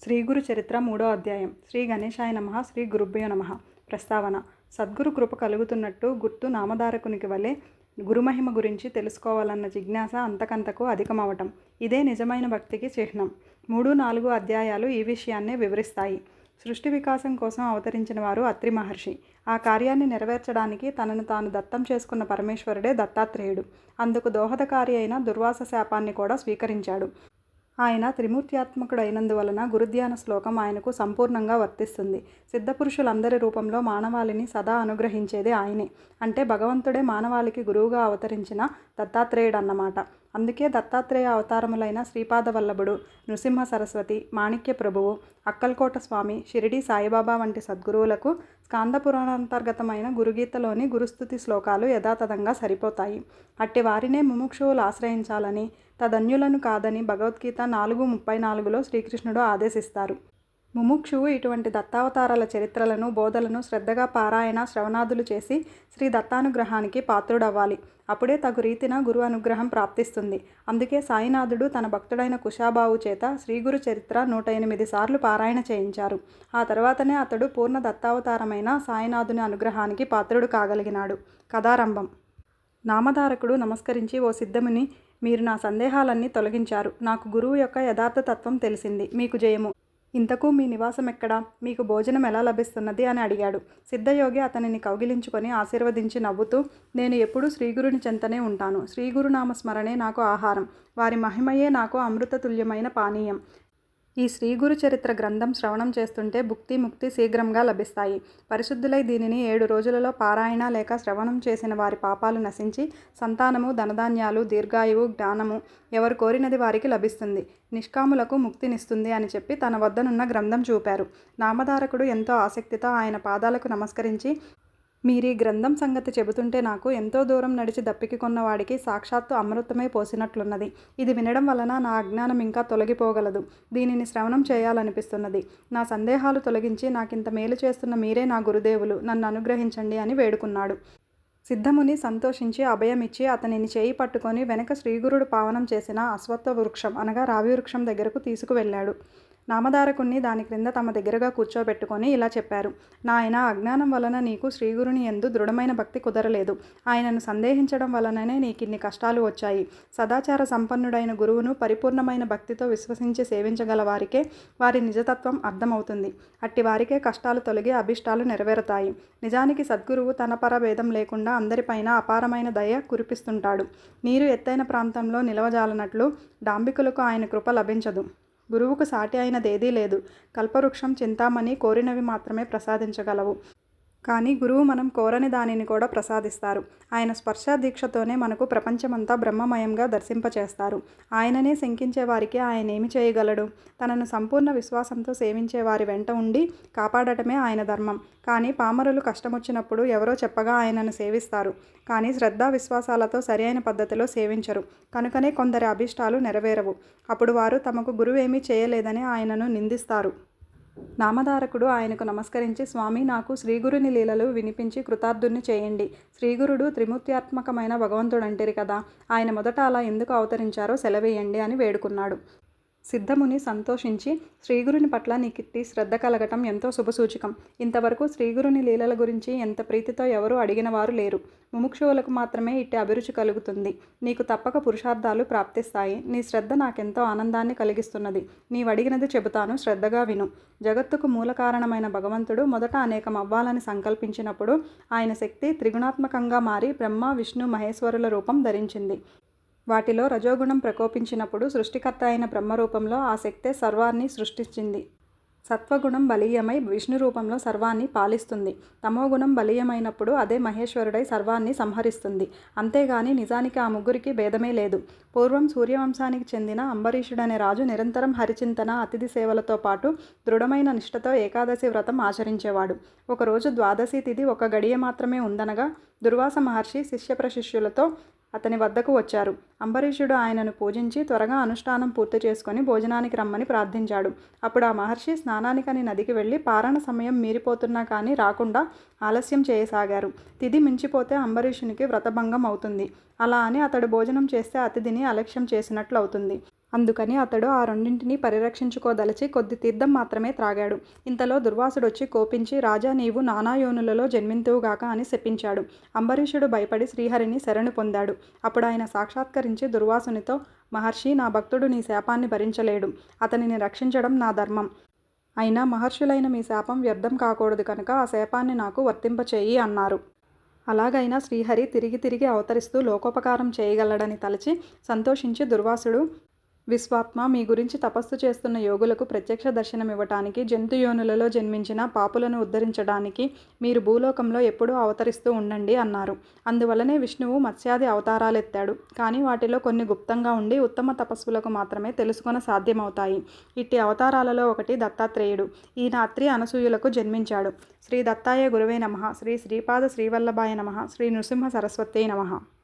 శ్రీ గురు చరిత్ర 3వ అధ్యాయం. శ్రీ గణేశాయ నమః. శ్రీ గురుభ్యో నమః. ప్రస్తావన. సద్గురు కృప కలుగుతున్నట్టు గుర్తు నామధారకునికి వలె గురుమహిమ గురించి తెలుసుకోవాలన్న జిజ్ఞాస అంతకంతకు అధికమవటం. ఇదే నిజమైన భక్తికి చిహ్నం. 3-4 అధ్యాయాలు ఈ విషయాన్నే వివరిస్తాయి. సృష్టి వికాసం కోసం అవతరించిన వారు అత్రి మహర్షి. ఆ కార్యాన్ని నెరవేర్చడానికి తనను తాను దత్తం చేసుకున్న పరమేశ్వరుడే దత్తాత్రేయుడు. అందుకు దోహదకారి అయిన దుర్వాస శాపాన్ని కూడా స్వీకరించాడు. ఆయన త్రిమూర్త్యాత్మకుడైనందువలన గురుధ్యాన శ్లోకం ఆయనకు సంపూర్ణంగా వర్తిస్తుంది. సిద్ధపురుషులందరి రూపంలో మానవాళిని సదా అనుగ్రహించేది ఆయనే. అంటే భగవంతుడే మానవాళికి గురువుగా అవతరించిన దత్తాత్రేయుడన్నమాట. అందుకే దత్తాత్రేయ అవతారములైన శ్రీపాదవల్లభుడు, నృసింహ సరస్వతి, మాణిక్య ప్రభువు, అక్కల్కోట స్వామి, షిరిడి సాయిబాబా వంటి సద్గురువులకు స్కాంద పురాణాంతర్గతమైన గురుగీతలోని గురుస్తుతి శ్లోకాలు యథాతథంగా సరిపోతాయి. అట్టి వారినే ముముక్షువులు ఆశ్రయించాలని, తదన్యులను కాదని భగవద్గీత 4:34లో శ్రీకృష్ణుడు ఆదేశిస్తారు. ముముక్షువు ఇటువంటి దత్తావతారాల చరిత్రలను, బోధలను శ్రద్ధగా పారాయణ, శ్రవణాదులు చేసి శ్రీ దత్తానుగ్రహానికి పాత్రుడవ్వాలి. అప్పుడే తగు రీతిన గురు అనుగ్రహం ప్రాప్తిస్తుంది. అందుకే సాయినాథుడు తన భక్తుడైన కుశాబావు చేత శ్రీగురు చరిత్ర 108 సార్లు పారాయణ చేయించారు. ఆ తర్వాతనే అతడు పూర్ణ దత్తావతారమైన సాయినాథుని అనుగ్రహానికి పాత్రుడు కాగలిగినాడు. కథారంభం. నామధారకుడు నమస్కరించి, ఓ సిద్ధముని, మీరు నా సందేహాలన్నీ తొలగించారు. నాకు గురువు యొక్క యథార్థ తత్వం తెలిసింది. మీకు జయము. ఇంతకు మీ నివాసం ఎక్కడా? మీకు భోజనం ఎలా లభిస్తున్నది అని అడిగాడు. సిద్ధయోగి అతనిని కౌగిలించుకొని ఆశీర్వదించి నవ్వుతూ, నేను ఎప్పుడూ శ్రీగురుని చెంతనే ఉంటాను. శ్రీగురునామ స్మరణే నాకు ఆహారం. వారి మహిమయే నాకు అమృతతుల్యమైన పానీయం. ఈ శ్రీగురు చరిత్ర గ్రంథం శ్రవణం చేస్తుంటే భుక్తి, ముక్తి శీఘ్రంగా లభిస్తాయి. పరిశుద్ధులై దీనిని 7 రోజులలో పారాయణ లేక శ్రవణం చేసిన వారి పాపాలు నశించి సంతానము, ధనధాన్యాలు, దీర్ఘాయువు, జ్ఞానము ఎవరు కోరినది వారికి లభిస్తుంది. నిష్కాములకు ముక్తినిస్తుంది అని చెప్పి తన వద్దనున్న గ్రంథం చూపారు. నామధారకుడు ఎంతో ఆసక్తితో ఆయన పాదాలకు నమస్కరించి, మీరీ గ్రంథం సంగతి చెబుతుంటే నాకు ఎంతో దూరం నడిచి దప్పికి కొన్నవాడికి సాక్షాత్తు అమృతమే పోసినట్లున్నది. ఇది వినడం వలన నా అజ్ఞానం ఇంకా తొలగిపోగలదు. దీనిని శ్రవణం చేయాలనిపిస్తున్నది. నా సందేహాలు తొలగించి నాకింత మేలు చేస్తున్న మీరే నా గురుదేవులు, నన్ను అనుగ్రహించండి అని వేడుకున్నాడు. సిద్ధముని సంతోషించి అభయమిచ్చి అతనిని చేయి పట్టుకొని వెనక శ్రీగురుడు పావనం చేసిన అశ్వత్థ వృక్షం అనగా రావి వృక్షం దగ్గరకు తీసుకువెళ్ళాడు. నామధారకుణ్ణి దాని క్రింద తమ దగ్గరగా కూర్చోబెట్టుకొని ఇలా చెప్పారు. నాయన, అజ్ఞానం వలన నీకు శ్రీగురుని యందు దృఢమైన భక్తి కుదరలేదు. ఆయనను సందేహించడం వలననే నీకిన్ని కష్టాలు వచ్చాయి. సదాచార సంపన్నుడైన గురువును పరిపూర్ణమైన భక్తితో విశ్వసించి సేవించగల వారికే వారి నిజతత్వం అర్థమవుతుంది. అట్టి వారికే కష్టాలు తొలగి అభిష్టాలు నెరవేరుతాయి. నిజానికి సద్గురువు తన పరభేదం లేకుండా అందరిపైన అపారమైన దయ కురిపిస్తుంటాడు. నీరు ఎత్తైన ప్రాంతంలో నిలవజాలనట్లు డాంబికులకు ఆయన కృప లభించదు. గురువుకు సాటి అయినదేదీ లేదు. కల్పవృక్షం, చింతామణి కోరినవి మాత్రమే ప్రసాదించగలవు. కానీ గురువు మనం కోరని దానిని కూడా ప్రసాదిస్తారు. ఆయన స్పర్శ దీక్షతోనే మనకు ప్రపంచమంతా బ్రహ్మమయంగా దర్శింపచేస్తారు. ఆయననే శంకించే వారికి ఆయన ఏమి చేయగలడు? తనను సంపూర్ణ విశ్వాసంతో సేవించే వారి వెంట ఉండి కాపాడటమే ఆయన ధర్మం. కానీ పామరులు కష్టమొచ్చినప్పుడు ఎవరో చెప్పగా ఆయనను సేవిస్తారు. కానీ శ్రద్ధా విశ్వాసాలతో సరైన పద్ధతిలో సేవించరు. కనుకనే కొందరి అభిష్టాలు నెరవేరవు. అప్పుడు వారు తమకు గురువేమీ చేయలేదని ఆయనను నిందిస్తారు. నామధారకుడు ఆయనకు నమస్కరించి, స్వామి, నాకు శ్రీగురుని లీలలు వినిపించి కృతార్థుణ్ణి చేయండి. శ్రీగురుడు త్రిమూర్త్యాత్మకమైన భగవంతుడంటిరి కదా, ఆయన మొదట అలా ఎందుకు అవతరించారో సెలవేయండి అని వేడుకున్నాడు. సిద్ధముని సంతోషించి, శ్రీగురుని పట్ల నీకిట్టి శ్రద్ధ కలగటం ఎంతో శుభసూచకం. ఇంతవరకు శ్రీగురుని లీలల గురించి ఎంత ప్రీతితో ఎవరూ అడిగిన వారు లేరు. ముముక్షువులకు మాత్రమే ఇట్టి అభిరుచి కలుగుతుంది. నీకు తప్పక పురుషార్థాలు ప్రాప్తిస్తాయి. నీ శ్రద్ధ నాకెంతో ఆనందాన్ని కలిగిస్తున్నది. నీవడిగినది చెబుతాను, శ్రద్ధగా విను. జగత్తుకు మూల కారణమైన భగవంతుడు మొదట అనేకం అవ్వాలని సంకల్పించినప్పుడు ఆయన శక్తి త్రిగుణాత్మకంగా మారి బ్రహ్మ, విష్ణు, మహేశ్వరుల రూపం ధరించింది. వాటిలో రజోగుణం ప్రకోపించినప్పుడు సృష్టికర్త అయిన బ్రహ్మరూపంలో ఆ శక్తే సర్వాన్ని సృష్టించింది. సత్వగుణం బలీయమై విష్ణు రూపంలో సర్వాన్ని పాలిస్తుంది. తమోగుణం బలీయమైనప్పుడు అదే మహేశ్వరుడై సర్వాన్ని సంహరిస్తుంది. అంతేగాని నిజానికి ఆ ముగ్గురికి భేదమే లేదు. పూర్వం సూర్యవంశానికి చెందిన అంబరీషుడనే రాజు నిరంతరం హరిచింతన, అతిథి సేవలతో పాటు దృఢమైన నిష్ఠతో ఏకాదశి వ్రతం ఆచరించేవాడు. ఒకరోజు ద్వాదశి తిథి ఒక గడియ మాత్రమే ఉందనగా దుర్వాస మహర్షి శిష్య ప్రశిష్యులతో అతని వద్దకు వచ్చారు. అంబరీషుడు ఆయనను పూజించి త్వరగా అనుష్ఠానం పూర్తి చేసుకొని భోజనానికి రమ్మని ప్రార్థించాడు. అప్పుడు ఆ మహర్షి స్నానానికని నదికి వెళ్ళి పారణ సమయం మీరిపోతున్నా కానీ రాకుండా ఆలస్యం చేయసాగారు. తిథి మించిపోతే అంబరీషునికి వ్రతభంగం అవుతుంది. అలా అని అతడు భోజనం చేస్తే అతిథిని అలక్ష్యం చేసినట్లు అవుతుంది. అందుకని అతడు ఆ రెండింటినీ పరిరక్షించుకోదలచి కొద్ది తీర్థం మాత్రమే త్రాగాడు. ఇంతలో దుర్వాసుడొచ్చి కోపించి, రాజా, నీవు నానా యోనులలో జన్మింతువుగాక అని శపించాడు. అంబరీషుడు భయపడి శ్రీహరిని శరణు పొందాడు. అప్పుడాయన సాక్షాత్కరించి దుర్వాసునితో, మహర్షి, నా భక్తుడు నీ శాపాన్ని భరించలేడు. అతనిని రక్షించడం నా ధర్మం. అయినా మహర్షులైన మీ శాపం వ్యర్థం కాకూడదు కనుక ఆ శాపాన్ని నాకు వర్తింపచేయి అన్నారు. అలాగైనా శ్రీహరి తిరిగి తిరిగి అవతరిస్తూ లోకోపకారం చేయగలడని తలచి సంతోషించి దుర్వాసుడు, విశ్వాత్మ, మీ గురించి తపస్సు చేస్తున్న యోగులకు ప్రత్యక్ష దర్శనమివ్వటానికి, జంతుయోనులలో జన్మించిన పాపులను ఉద్ధరించడానికి మీరు భూలోకంలో ఎప్పుడూ అవతరిస్తూ ఉండండి అన్నారు. అందువలనే విష్ణువు మత్స్యాది అవతారాలెత్తాడు. కానీ వాటిలో కొన్ని గుప్తంగా ఉండి ఉత్తమ తపస్సులకు మాత్రమే తెలుసుకొన సాధ్యమవుతాయి. ఇట్టి అవతారాలలో ఒకటి దత్తాత్రేయుడు. ఈయన అత్రి అనసూయులకు జన్మించాడు. శ్రీ దత్తాయ గురవే నమః. శ్రీ శ్రీపాద శ్రీవల్లభాయ నమః. శ్రీ నృసింహ సరస్వత్యై నమః.